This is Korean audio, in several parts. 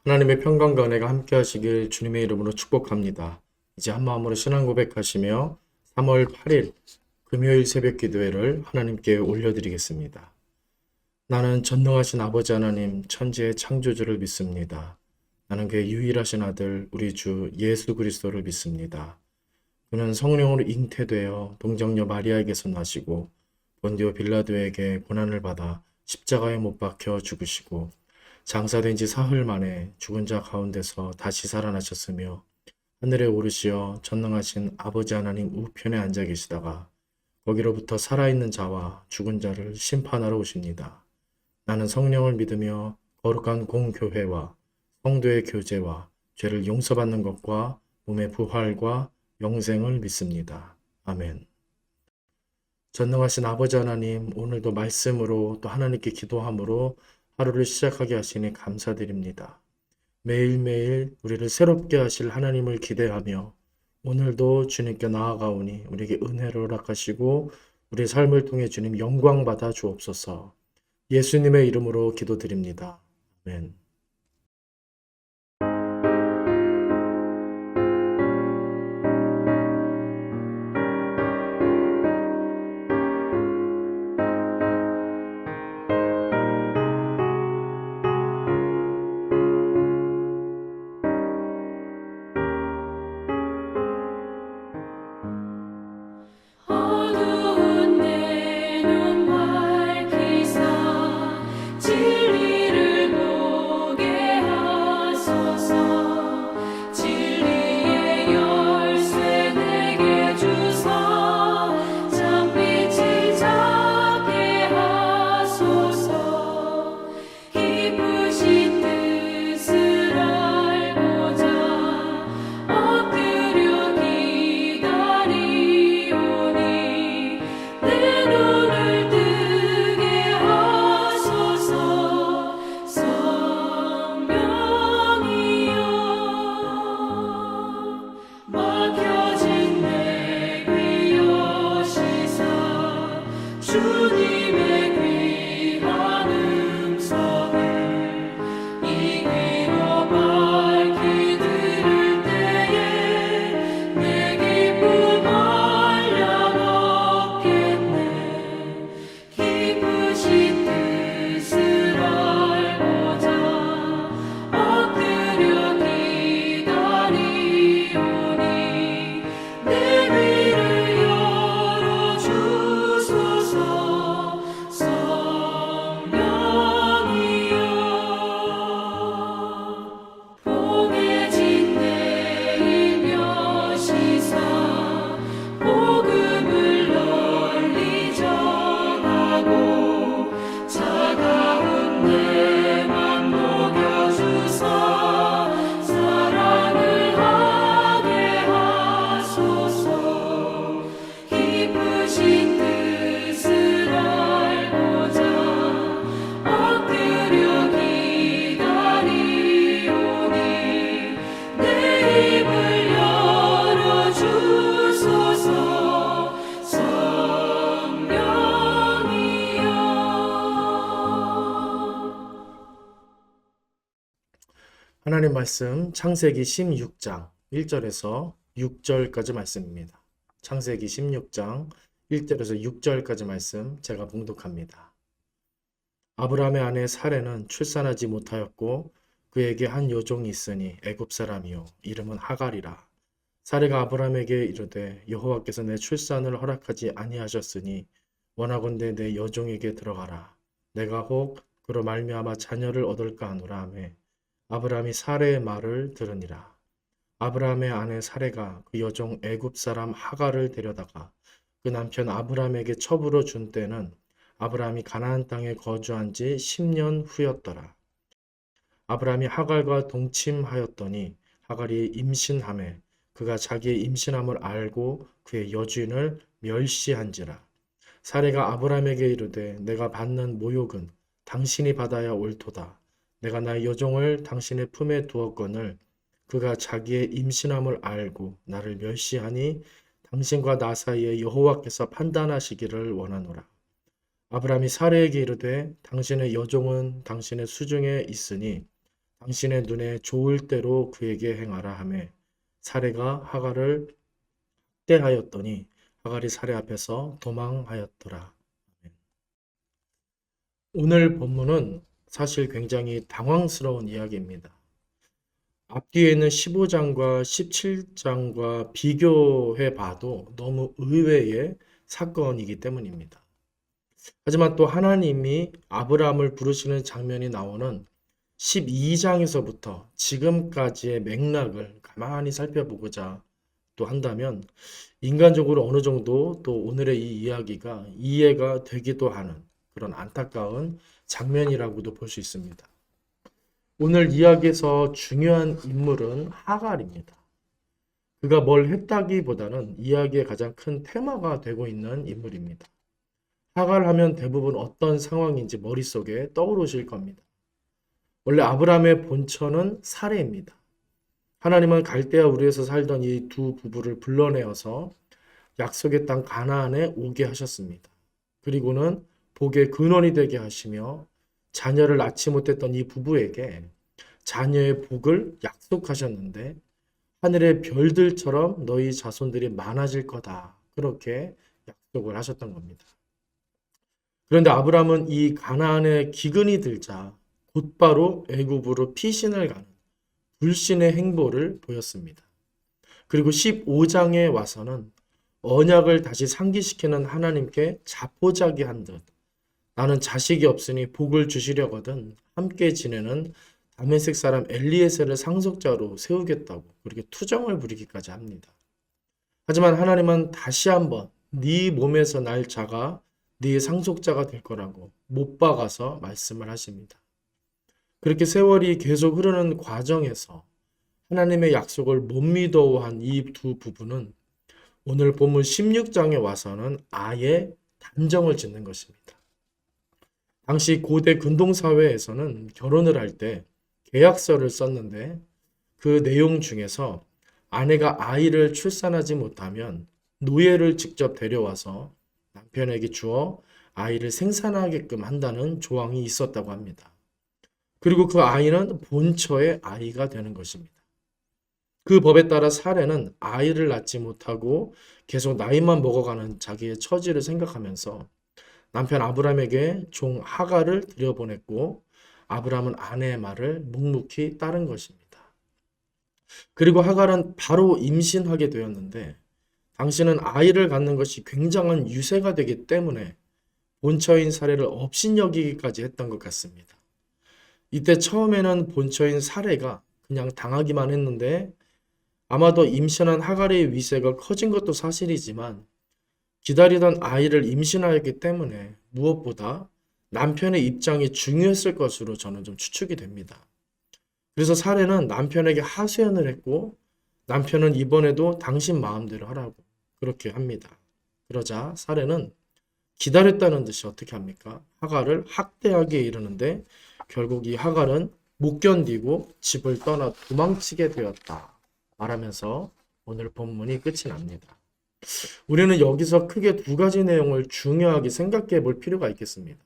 하나님의 평강과 은혜가 함께 하시길 주님의 이름으로 축복합니다. 이제 한 마음으로 신앙 고백하시며 3월 8일 금요일 새벽 기도회를 하나님께 올려드리겠습니다. 나는 전능하신 아버지 하나님 천지의 창조주를 믿습니다. 나는 그의 유일하신 아들 우리 주 예수 그리스도를 믿습니다. 그는 성령으로 잉태되어 동정녀 마리아에게서 나시고 본디오 빌라도에게 고난을 받아 십자가에 못 박혀 죽으시고 장사된 지 사흘 만에 죽은 자 가운데서 다시 살아나셨으며 하늘에 오르시어 전능하신 아버지 하나님 우편에 앉아 계시다가 거기로부터 살아있는 자와 죽은 자를 심판하러 오십니다. 나는 성령을 믿으며 거룩한 공교회와 성도의 교제와 죄를 용서받는 것과 몸의 부활과 영생을 믿습니다. 아멘. 전능하신 아버지 하나님, 오늘도 말씀으로 또 하나님께 기도함으로 하루를 시작하게 하시니 감사드립니다. 매일매일 우리를 새롭게 하실 하나님을 기대하며 오늘도 주님께 나아가오니 우리에게 은혜를 허락하시고 우리의 삶을 통해 주님 영광 받아 주옵소서. 예수님의 이름으로 기도드립니다. 아멘. 어두운 내 눈 밝히사 진리를 보게 하소서. 진리의 열쇠 내게 주사 참빛을 찾게 하소서. 깊으신 뜻을 알고자 엎드려 기다리오니 내 눈을 뜨게 하소서. 성령이여 막혀진 내 귀 여시사 주님의 귀한 음성을 이 귀로 밝히 들을 때에 내 기쁨 한량 얻겠네. 깊으신 뜻을 알고자 엎드려 기다리오니 내 귀를 열어주소서. 성령이여 봉해진 내 일며시사 복음을 널리 전하고 차가운 내 맘 녹여주사 사랑을 하게 하소서. 깊으신 뜻을 알고자 엎드려 기다리오니 내 입을 열어주소서. 성령이여 하나님 말씀 창세기 16장 1절에서 6절까지 말씀입니다. 창세기 16장 1절에서 6절까지 말씀 제가 봉독합니다. 아브라함의 아내 사레는 출산하지 못하였고 그에게 한 여종이 있으니 애굽 사람이요 이름은 하갈이라. 사레가 아브라함에게 이르되 여호와께서 내 출산을 허락하지 아니하셨으니 원하건대 내 여종에게 들어가라. 내가 혹 그로 말미암아 자녀를 얻을까 하노라 하매 아브라함이 사레의 말을 들으니라. 아브라함의 아내 사레가 그 여종 애굽 사람 하갈을 데려다가 그 남편 아브라함에게 첩으로 준 때는 아브라함이 가나안 땅에 거주한 지 10년 후였더라. 아브라함이 하갈과 동침하였더니 하갈이 임신하매 그가 자기의 임신함을 알고 그의 여주인을 멸시한지라. 사레가 아브라함에게 이르되 내가 받는 모욕은 당신이 받아야 옳도다. 내가 나의 여종을 당신의 품에 두었거늘 그가 자기의 임신함을 알고 나를 멸시하니 당신과 나 사이에 여호와께서 판단하시기를 원하노라. 아브라함이 사레에게 이르되 당신의 여종은 당신의 수중에 있으니 당신의 눈에 좋을 대로 그에게 행하라 하매 사레가 하갈을 학대하였더니 하갈이 사레 앞에서 도망하였더라. 오늘 본문은 사실 굉장히 당황스러운 이야기입니다. 앞뒤에 있는 15장과 17장과 비교해 봐도 너무 의외의 사건이기 때문입니다. 하지만 또 하나님이 아브라함을 부르시는 장면이 나오는 12장에서부터 지금까지의 맥락을 가만히 살펴보고자 또 한다면 인간적으로 어느 정도 또 오늘의 이 이야기가 이해가 되기도 하는 그런 안타까운 장면이라고도 볼 수 있습니다. 오늘 이야기에서 중요한 인물은 하갈입니다. 그가 뭘 했다기보다는 이야기의 가장 큰 테마가 되고 있는 인물입니다. 하갈 하면 대부분 어떤 상황인지 머릿속에 떠오르실 겁니다. 원래 아브라함의 본처는 사레입니다. 하나님은 갈대아 우르에서 살던 이 두 부부를 불러내어서 약속의 땅 가나안에 오게 하셨습니다. 그리고는 복의 근원이 되게 하시며 자녀를 낳지 못했던 이 부부에게 자녀의 복을 약속하셨는데 하늘의 별들처럼 너희 자손들이 많아질 거다. 그렇게 약속을 하셨던 겁니다. 그런데 아브라함은 이 가나안에 기근이 들자 곧바로 애굽으로 피신을 가는 불신의 행보를 보였습니다. 그리고 15장에 와서는 언약을 다시 상기시키는 하나님께 자포자기한 듯 나는 자식이 없으니 복을 주시려거든 함께 지내는 다메섹 사람 엘리에셀을 상속자로 세우겠다고 그렇게 투정을 부리기까지 합니다. 하지만 하나님은 다시 한번 네 몸에서 날 자가 네 상속자가 될 거라고 못 박아서 말씀을 하십니다. 그렇게 세월이 계속 흐르는 과정에서 하나님의 약속을 못 믿어한 이 두 부부는 오늘 본문 16장에 와서는 아예 단정을 짓는 것입니다. 당시 고대 근동사회에서는 결혼을 할 때 계약서를 썼는데 그 내용 중에서 아내가 아이를 출산하지 못하면 노예를 직접 데려와서 남편에게 주어 아이를 생산하게끔 한다는 조항이 있었다고 합니다. 그리고 그 아이는 본처의 아이가 되는 것입니다. 그 법에 따라 사레는 아이를 낳지 못하고 계속 나이만 먹어가는 자기의 처지를 생각하면서 남편 아브라함에게 종 하갈을 들여보냈고 아브라함은 아내의 말을 묵묵히 따른 것입니다. 그리고 하갈은 바로 임신하게 되었는데 당신은 아이를 갖는 것이 굉장한 유세가 되기 때문에 본처인 사레를 업신여기기까지 했던 것 같습니다. 이때 처음에는 본처인 사레가 그냥 당하기만 했는데 아마도 임신한 하갈의 위세가 커진 것도 사실이지만 기다리던 아이를 임신하였기 때문에 무엇보다 남편의 입장이 중요했을 것으로 저는 좀 추측이 됩니다. 그래서 사레는 남편에게 하소연을 했고 남편은 이번에도 당신 마음대로 하라고 그렇게 합니다. 그러자 사레는 기다렸다는 듯이 어떻게 합니까? 하갈을 학대하게 이르는데 결국 이 하갈은 못 견디고 집을 떠나 도망치게 되었다 말하면서 오늘 본문이 끝이 납니다. 우리는 여기서 크게 두 가지 내용을 중요하게 생각해 볼 필요가 있겠습니다.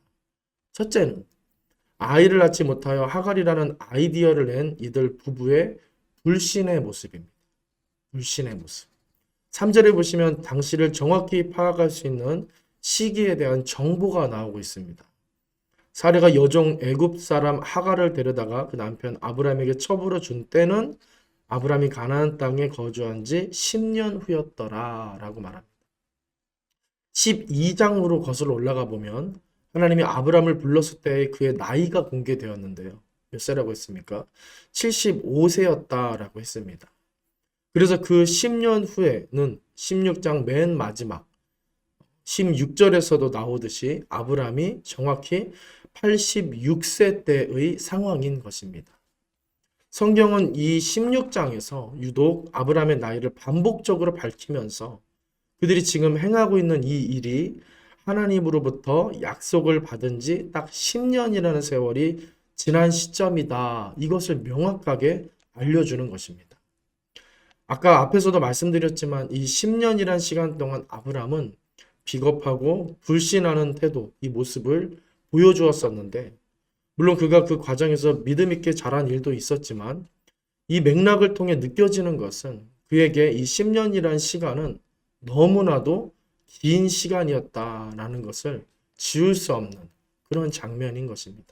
첫째는 아이를 낳지 못하여 하갈이라는 아이디어를 낸 이들 부부의 불신의 모습입니다. 불신의 모습. 3절에 보시면 당시를 정확히 파악할 수 있는 시기에 대한 정보가 나오고 있습니다. 사레가 여종 애굽 사람 하갈을 데려다가 그 남편 아브라함에게 처부로 준 때는 아브라함이 가나안 땅에 거주한 지 10년 후였더라 라고 말합니다. 12장으로 거슬러 올라가 보면 하나님이 아브라함을 불렀을 때 그의 나이가 공개되었는데요. 몇 세라고 했습니까? 75세였다라고 했습니다. 그래서 그 10년 후에는 16장 맨 마지막 16절에서도 나오듯이 아브라함이 정확히 86세 때의 상황인 것입니다. 성경은 이 16장에서 유독 아브라함의 나이를 반복적으로 밝히면서 그들이 지금 행하고 있는 이 일이 하나님으로부터 약속을 받은 지 딱 10년이라는 세월이 지난 시점이다. 이것을 명확하게 알려주는 것입니다. 아까 앞에서도 말씀드렸지만 이 10년이란 시간 동안 아브라함은 비겁하고 불신하는 태도, 이 모습을 보여주었었는데 물론 그가 그 과정에서 믿음 있게 자란 일도 있었지만 이 맥락을 통해 느껴지는 것은 그에게 이 10년이라는 시간은 너무나도 긴 시간이었다라는 것을 지울 수 없는 그런 장면인 것입니다.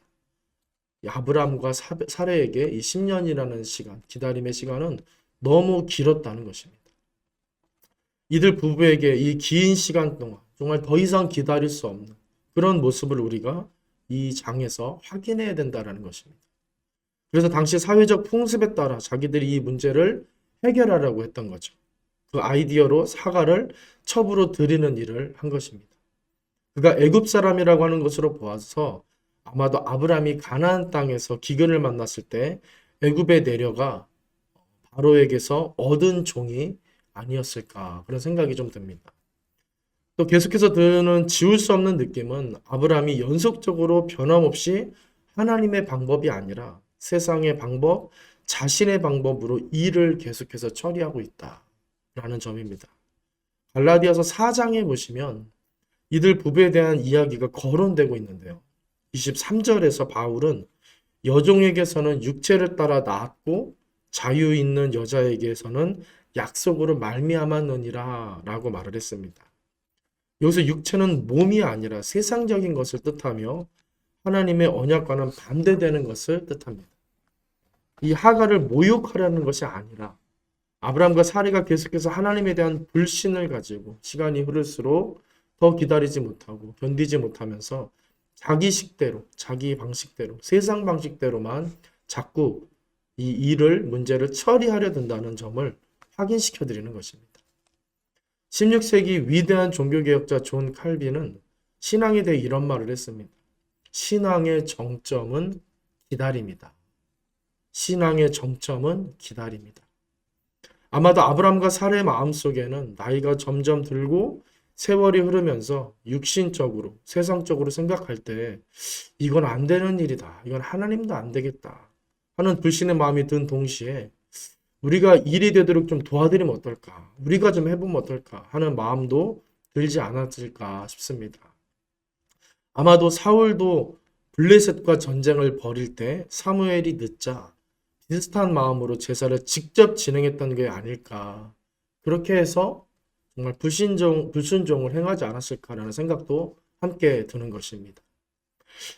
이 아브라함과 사레에게 이 10년이라는 시간, 기다림의 시간은 너무 길었다는 것입니다. 이들 부부에게 이 긴 시간 동안 정말 더 이상 기다릴 수 없는 그런 모습을 우리가 이 장에서 확인해야 된다는 것입니다. 그래서 당시 사회적 풍습에 따라 자기들이 이 문제를 해결하려고 했던 거죠. 그 아이디어로 사과를 첩으로 드리는 일을 한 것입니다. 그가 애굽 사람이라고 하는 것으로 보아서 아마도 아브라함이 가나안 땅에서 기근을 만났을 때 애굽에 내려가 바로에게서 얻은 종이 아니었을까 그런 생각이 좀 듭니다. 또 계속해서 드는 지울 수 없는 느낌은 아브라함이 연속적으로 변함없이 하나님의 방법이 아니라 세상의 방법, 자신의 방법으로 일을 계속해서 처리하고 있다라는 점입니다. 갈라디아서 4장에 보시면 이들 부부에 대한 이야기가 거론되고 있는데요. 23절에서 바울은 여종에게서는 육체를 따라 낳았고 자유 있는 여자에게서는 약속으로 말미암았느니라 라고 말을 했습니다. 여기서 육체는 몸이 아니라 세상적인 것을 뜻하며 하나님의 언약과는 반대되는 것을 뜻합니다. 이 하갈을 모욕하려는 것이 아니라 아브라함과 사리가 계속해서 하나님에 대한 불신을 가지고 시간이 흐를수록 더 기다리지 못하고 견디지 못하면서 자기 식대로, 자기 방식대로, 세상 방식대로만 자꾸 이 일을, 문제를 처리하려 든다는 점을 확인시켜 드리는 것입니다. 16세기 위대한 종교개혁자 존 칼빈은 신앙에 대해 이런 말을 했습니다. 신앙의 정점은 기다림이다. 신앙의 정점은 기다림이다. 아마도 아브라함과 사라의 마음속에는 나이가 점점 들고 세월이 흐르면서 육신적으로, 세상적으로 생각할 때 이건 안 되는 일이다. 이건 하나님도 안 되겠다. 하는 불신의 마음이 든 동시에 우리가 일이 되도록 좀 도와드리면 어떨까? 우리가 좀 해보면 어떨까? 하는 마음도 들지 않았을까 싶습니다. 아마도 사울도 블레셋과 전쟁을 벌일 때 사무엘이 늦자 비슷한 마음으로 제사를 직접 진행했던 게 아닐까. 그렇게 해서 정말 불순종을 행하지 않았을까라는 생각도 함께 드는 것입니다.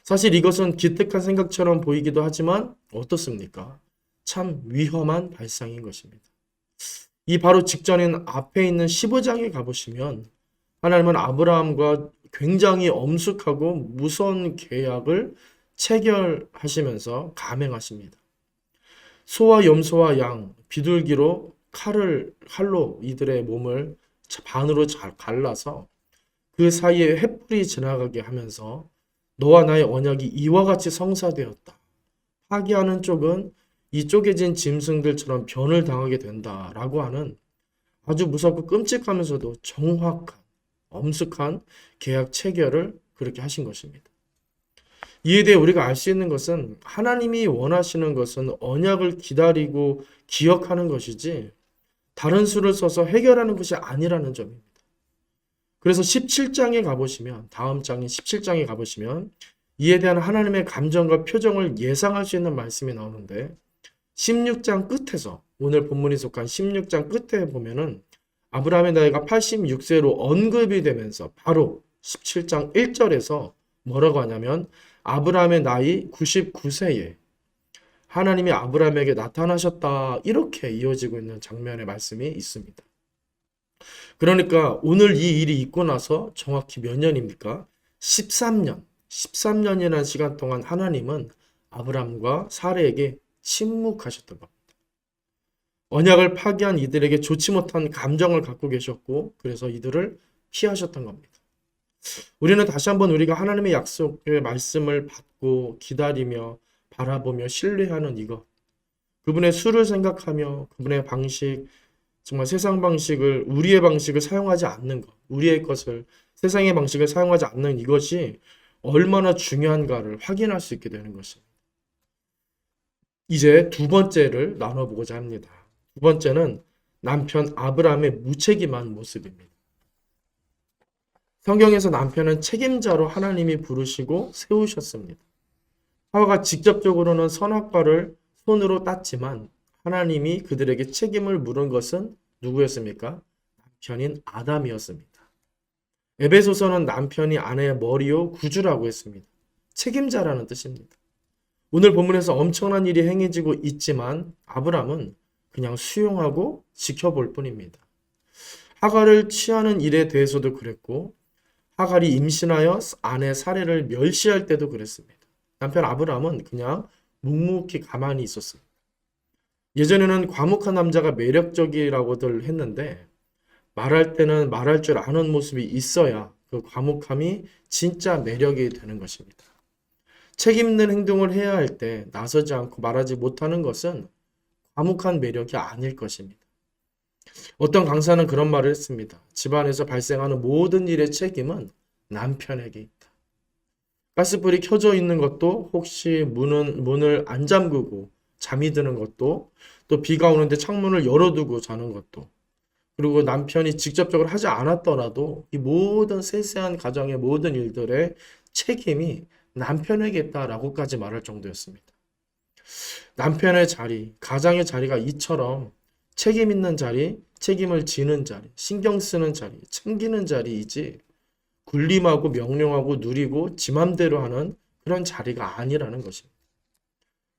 사실 이것은 기특한 생각처럼 보이기도 하지만 어떻습니까? 참 위험한 발상인 것입니다. 이 바로 직전인 앞에 있는 15장에 가보시면 하나님은 아브라함과 굉장히 엄숙하고 무서운 계약을 체결하시면서 감행하십니다. 소와 염소와 양, 비둘기로 칼로 이들의 몸을 반으로 잘 갈라서 그 사이에 횃불이 지나가게 하면서 너와 나의 언약이 이와 같이 성사되었다. 파기하는 쪽은 이 쪼개진 짐승들처럼 변을 당하게 된다라고 하는 아주 무섭고 끔찍하면서도 정확한, 엄숙한 계약 체결을 그렇게 하신 것입니다. 이에 대해 우리가 알 수 있는 것은 하나님이 원하시는 것은 언약을 기다리고 기억하는 것이지 다른 수를 써서 해결하는 것이 아니라는 점입니다. 그래서 17장에 가보시면, 다음 장인 17장에 가보시면 이에 대한 하나님의 감정과 표정을 예상할 수 있는 말씀이 나오는데 16장 끝에서, 오늘 본문이 속한 16장 끝에 보면은 아브라함의 나이가 86세로 언급이 되면서 바로 17장 1절에서 뭐라고 하냐면 아브라함의 나이 99세에 하나님이 아브라함에게 나타나셨다, 이렇게 이어지고 있는 장면의 말씀이 있습니다. 그러니까 오늘 이 일이 있고 나서 정확히 몇 년입니까? 13년이라는 시간 동안 하나님은 아브라함과 사레에게 침묵하셨던 겁니다. 언약을 파기한 이들에게 좋지 못한 감정을 갖고 계셨고 그래서 이들을 피하셨던 겁니다. 우리는 다시 한번 우리가 하나님의 약속의 말씀을 받고 기다리며 바라보며 신뢰하는 이것, 그분의 수를 생각하며 그분의 방식, 정말 세상 방식을, 우리의 방식을 사용하지 않는 것, 우리의 것을, 세상의 방식을 사용하지 않는 이것이 얼마나 중요한가를 확인할 수 있게 되는 것입니다. 이제 두 번째를 나눠보고자 합니다. 두 번째는 남편 아브라함의 무책임한 모습입니다. 성경에서 남편은 책임자로 하나님이 부르시고 세우셨습니다. 하와가 직접적으로는 선악과를 손으로 땄지만 하나님이 그들에게 책임을 물은 것은 누구였습니까? 남편인 아담이었습니다. 에베소서는 남편이 아내의 머리요 구주라고 했습니다. 책임자라는 뜻입니다. 오늘 본문에서 엄청난 일이 행해지고 있지만 아브람은 그냥 수용하고 지켜볼 뿐입니다. 하갈을 취하는 일에 대해서도 그랬고 하갈이 임신하여 아내 사례를 멸시할 때도 그랬습니다. 남편 아브람은 그냥 묵묵히 가만히 있었습니다. 예전에는 과묵한 남자가 매력적이라고들 했는데 말할 때는 말할 줄 아는 모습이 있어야 그 과묵함이 진짜 매력이 되는 것입니다. 책임 있는 행동을 해야 할 때 나서지 않고 말하지 못하는 것은 과묵한 매력이 아닐 것입니다. 어떤 강사는 그런 말을 했습니다. 집안에서 발생하는 모든 일의 책임은 남편에게 있다. 가스불이 켜져 있는 것도 혹시 문을 안 잠그고 잠이 드는 것도 또 비가 오는데 창문을 열어두고 자는 것도 그리고 남편이 직접적으로 하지 않았더라도 이 모든 세세한 가정의 모든 일들의 책임이 남편에게 있다라고까지 말할 정도였습니다. 남편의 자리, 가장의 자리가 이처럼 책임 있는 자리, 책임을 지는 자리, 신경 쓰는 자리, 챙기는 자리이지 군림하고 명령하고 누리고 지 맘대로 하는 그런 자리가 아니라는 것입니다.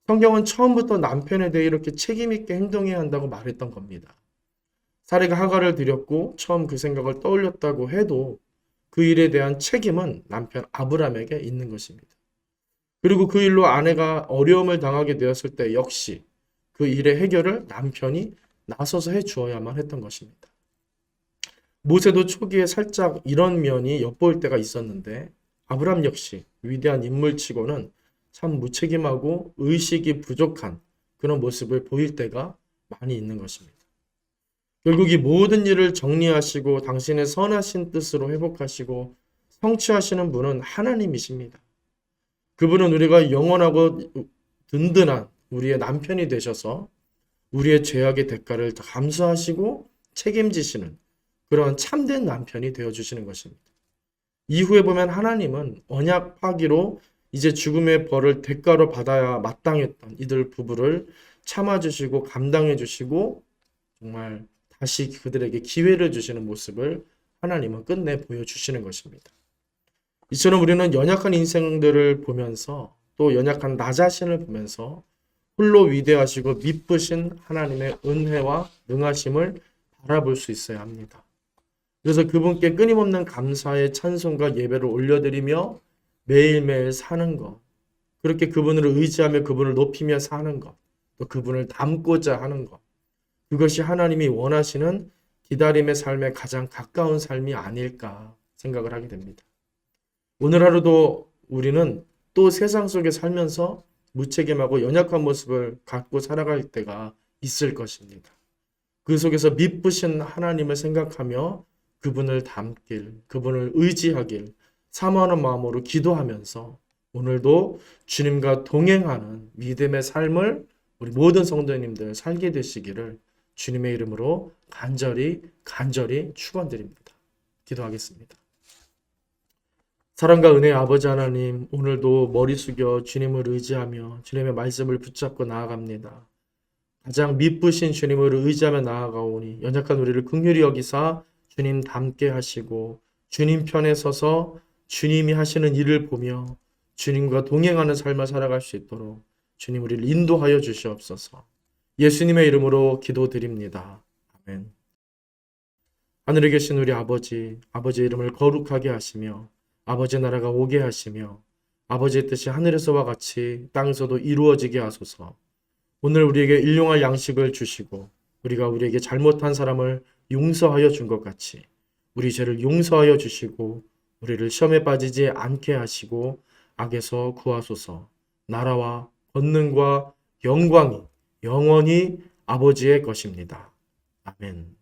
성경은 처음부터 남편에 대해 이렇게 책임 있게 행동해야 한다고 말했던 겁니다. 사례가 하갈을 드렸고 처음 그 생각을 떠올렸다고 해도 그 일에 대한 책임은 남편 아브람에게 있는 것입니다. 그리고 그 일로 아내가 어려움을 당하게 되었을 때 역시 그 일의 해결을 남편이 나서서 해 주어야만 했던 것입니다. 모세도 초기에 살짝 이런 면이 엿보일 때가 있었는데 아브람 역시 위대한 인물치고는 참 무책임하고 의식이 부족한 그런 모습을 보일 때가 많이 있는 것입니다. 결국 이 모든 일을 정리하시고 당신의 선하신 뜻으로 회복하시고 성취하시는 분은 하나님이십니다. 그분은 우리가 영원하고 든든한 우리의 남편이 되셔서 우리의 죄악의 대가를 감수하시고 책임지시는 그런 참된 남편이 되어주시는 것입니다. 이후에 보면 하나님은 언약 파기로 이제 죽음의 벌을 대가로 받아야 마땅했던 이들 부부를 참아주시고 감당해주시고 정말 다시 그들에게 기회를 주시는 모습을 하나님은 끝내 보여주시는 것입니다. 이처럼 우리는 연약한 인생들을 보면서 또 연약한 나 자신을 보면서 홀로 위대하시고 미쁘신 하나님의 은혜와 능하심을 바라볼 수 있어야 합니다. 그래서 그분께 끊임없는 감사의 찬송과 예배를 올려드리며 매일매일 사는 것, 그렇게 그분을 의지하며 그분을 높이며 사는 것, 또 그분을 닮고자 하는 것, 그것이 하나님이 원하시는 기다림의 삶에 가장 가까운 삶이 아닐까 생각을 하게 됩니다. 오늘 하루도 우리는 또 세상 속에 살면서 무책임하고 연약한 모습을 갖고 살아갈 때가 있을 것입니다. 그 속에서 미쁘신 하나님을 생각하며 그분을 닮길, 그분을 의지하길 사모하는 마음으로 기도하면서 오늘도 주님과 동행하는 믿음의 삶을 우리 모든 성도님들 살게 되시기를 주님의 이름으로 간절히 축원드립니다. 기도하겠습니다. 사랑과 은혜의 아버지 하나님, 오늘도 머리 숙여 주님을 의지하며 주님의 말씀을 붙잡고 나아갑니다. 가장 미쁘신 주님을 의지하며 나아가오니 연약한 우리를 긍휼히 여기사 주님 닮게 하시고 주님 편에 서서 주님이 하시는 일을 보며 주님과 동행하는 삶을 살아갈 수 있도록 주님 우리를 인도하여 주시옵소서. 예수님의 이름으로 기도드립니다. 아멘. 하늘에 계신 우리 아버지의 이름을 거룩하게 하시며 아버지의 나라가 오게 하시며 아버지의 뜻이 하늘에서와 같이 땅에서도 이루어지게 하소서. 오늘 우리에게 일용할 양식을 주시고 우리가 우리에게 잘못한 사람을 용서하여 준 것 같이 우리 죄를 용서하여 주시고 우리를 시험에 빠지지 않게 하시고 악에서 구하소서. 나라와 권능과 영광이 영원히 아버지의 것입니다. 아멘.